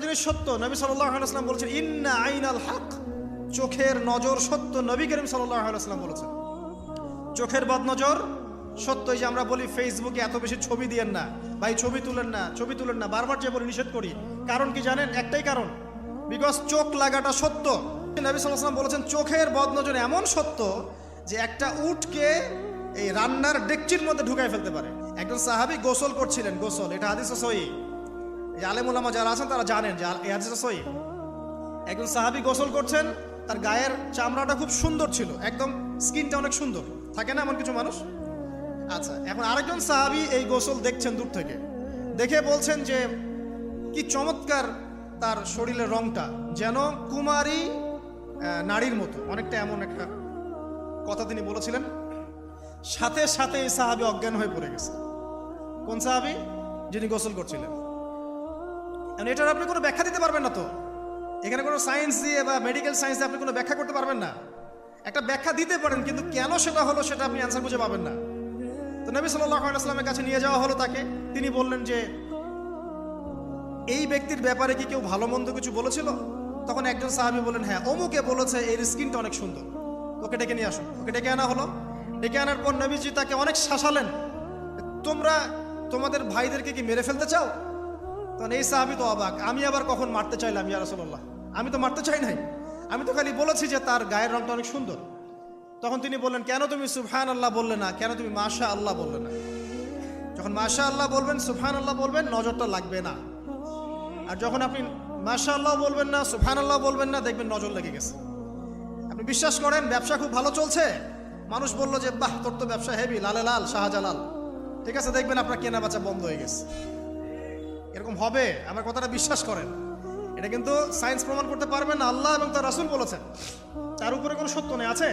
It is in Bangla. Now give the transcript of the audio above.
জিনিস সত্য, নবী সাল্লাল্লাহু আলাইহি ওয়াসাল্লাম বলেছেন ইন্না আইনাল হক, চোখের নজর সত্য। নবী করিম সাল্লাল্লাহু আলাইহি ওয়াসাল্লাম বলেছেন চোখের বদনজর সত্য। এই যে আমরা বলি ফেসবুকে এত বেশি ছবি দিয়েন না ভাই, ছবি তুলেন না, ছবি তুলেন না, বারবার যে বলি নিষেধ করি, কারণ কি জানেন? একটাই কারণ, বিকজ চোখ লাগাটা সত্য। নবী সাল্লাল্লাহু আলাইহি ওয়াসাল্লাম বলেছেন চোখের বদনজর এমন সত্য যে একটা উটকে এই রান্নার ডেকচির মধ্যে ঢুকাই ফেলতে পারে। একজন সাহাবী গোসল করছিলেন, গোসল, এটা হাদিসে সহিহ, এই আলেম ওলামা যারা আছেন তারা জানেন যে এই হাদিসে সহিহ। একজন সাহাবী গোসল করছেন, তার গায়ের চামড়াটা খুব সুন্দর ছিল, একদম স্কিনটা অনেক সুন্দর থাকে না এমন কিছু মানুষ। আচ্ছা, এখন আরেকজন সাহাবী এই গোসল দেখছেন দূর থেকে, দেখে বলছেন যে কি চমৎকার তার শরীরের রংটা, যেন কুমারী নারীর মতো, অনেকটা এমন একটা কথা তিনি বলেছিলেন। সাথে সাথে এই সাহাবী অজ্ঞান হয়ে পড়ে গেছে। কোন সাহাবী? যিনি গোসল করছিলেন। এটার আপনি কোনো ব্যাখ্যা দিতে পারবেন না তো, এখানে কোনো সায়েন্স দিয়ে বা মেডিকেল সায়েন্স দিয়ে আপনি কোনো ব্যাখ্যা করতে পারবেন না। একটা ব্যাখ্যা দিতে পারেন, কিন্তু কেন সেটা হলো সেটা আপনি অ্যান্সার খুঁজে পাবেন না। তো নবী সাল্লাল্লাহু আলাইহি ওয়াসাল্লামের কাছে নিয়ে যাওয়া হলো তাকে। তিনি বললেন যে এই ব্যক্তির ব্যাপারে কি কেউ ভালো মন্দ কিছু বলেছিল? তখন একজন সাহাবী বললেন হ্যাঁ, অমুকে বলেছে এর স্কিনটা অনেক সুন্দর, ওকে ডেকে নিয়ে আসো। ওকে ডেকে আনা হলো। ডেকে আনার পর নবীজি তাকে অনেক শাসালেন, তোমরা তোমাদের ভাইদেরকে কি মেরে ফেলতে চাও? তখন এই সাহাবী তো অবাক, আমি আবার কখন মারতে চাইলাম ইয়া রাসূলুল্লাহ? আমি তো মারতে চাই নাই, আমি তো খালি বলেছি যে তার গায়ের রংটা অনেক সুন্দর। তখন তিনি বললেন কেন তুমি সুবহানাল্লাহ বললে না, কেন তুমি মাশাআল্লাহ বললে না? যখন মাশাআল্লাহ বলবেন, সুবহানাল্লাহ বলবেন, নজরটা লাগবে না। আর যখন আপনি মাশাআল্লাহ বলবেন না, সুবহানাল্লাহ বলবেন না, দেখবেন নজর লেগে গেছে। আপনি বিশ্বাস করেন ব্যবসা খুব ভালো চলছে, মানুষ বলল যে বাহ তোর তো ব্যবসা হেভি, লালে লাল শাহজালাল, ঠিক আছে, দেখবেন আপনার কেনা বেচা বন্ধ হয়ে গেছে। এরকম হবে, আমার কথাটা বিশ্বাস করেন। এটা কিন্তু সায়েন্স প্রমাণ করতে পারবেন না, আল্লাহ এবং তার রাসূল বলেছেন, তার উপরে কোনো সত্য নেই আছে।